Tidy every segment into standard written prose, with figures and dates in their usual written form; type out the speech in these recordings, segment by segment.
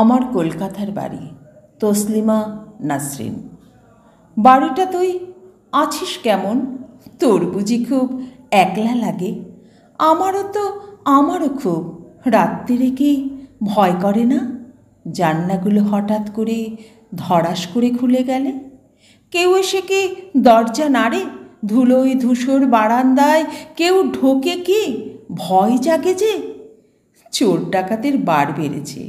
আমার কলকাতার বাড়ি। তসলিমা নাসরিন। বাড়িটা তুই আছিস কেমন? তোর বুঝি খুব একলা লাগে? আমারও খুব। রাত্রিরে কি ভয় করে না? জানলাগুলো হঠাৎ করে ধড়াস করে খুলে গেলে কেউ এসে কি দরজা নাড়ে? ধুলোয় ধূসর বারান্দায় কেউ ঢোকে কি? ভয় জাগে যে। চোর ডাকাতের বার বেড়েছে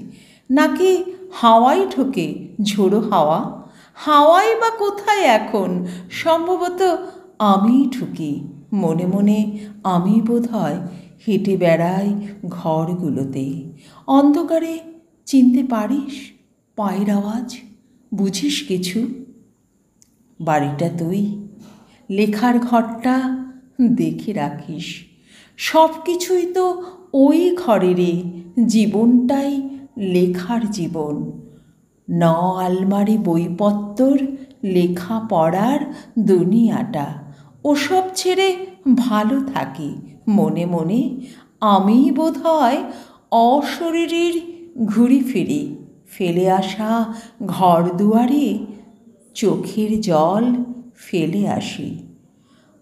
নাকি হাওয়াই ঢোকে? ঝোড়ো হাওয়া। হাওয়াই বা কোথায় এখন? সম্ভবত আমিই ঢুকি। মনে মনে আমি বোধ হয় হেঁটে বেড়াই ঘরগুলোতে। অন্ধকারে চিনতে পারিস পায়ের আওয়াজ? বুঝিস কিছু? বাড়িটা তুই লেখার ঘরটা দেখে রাখিস। সব কিছুই তো ওই ঘরেরে। জীবনটাই লেখার জীবন। আলমারি বইপত্তর, লেখা পড়ার দুনিয়াটা। ওসব ছেড়ে ভালো থাকি মনে মনে। আমিই বোধ হয় অশরীরীর ঘুরি ফিরি। ফেলে আসা ঘর দুয়ারে চোখের জল ফেলে আসি।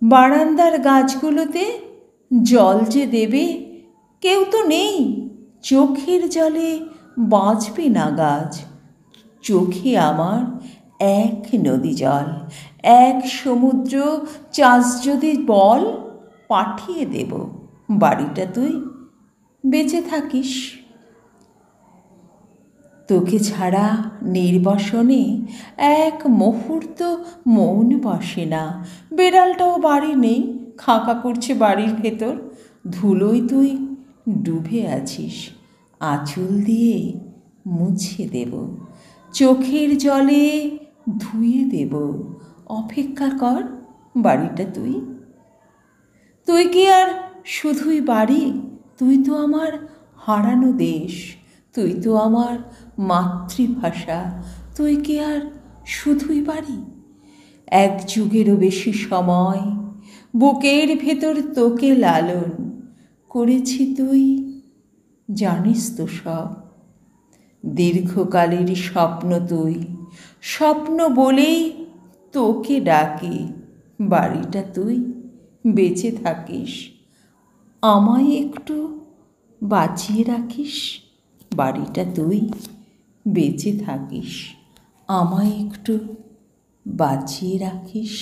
বারান্দার গাছগুলোতে জল যে দেবে কেউ তো নেই। চোখের জলে বাঁচবে না গাছ। চোখে আমার এক নদী জল, এক সমুদ্র। চাষ যদি বল পাঠিয়ে দেব। বাড়িটা তুই বেঁচে থাকিস। তোকে ছাড়া নির্বাসনে এক মুহূর্ত মন বসে না। বেড়ালটাও বাড়ি নেই, খাঁকা করছে বাড়ির ভেতর। ধুলোয় তুই ডুবে আছিস। আঁচল দিয়ে মুছে দেব, চোখের জলে ধুয়ে দেব। অপেক্ষা কর বাড়িটা তুই। তুই কি আর শুধুই বাড়ি? তুই তো আমার হারানো দেশ। তুই তো আমার মাতৃভাষা। তুই কি আর শুধুই বাড়ি? এক যুগেরও বেশি সময় বুকের ভেতর তোকে লালন করেছি তুই, জানিস তো সব। দীর্ঘকালের স্বপ্ন তুই। স্বপ্ন বলেই তোকে ডাকি। বাড়িটা তুই বেঁচে থাকিস। আমায় একটু বাঁচিয়ে রাখিস। বাড়িটা তুই বেঁচে থাকিস। আমায় একটু বাঁচিয়ে রাখিস।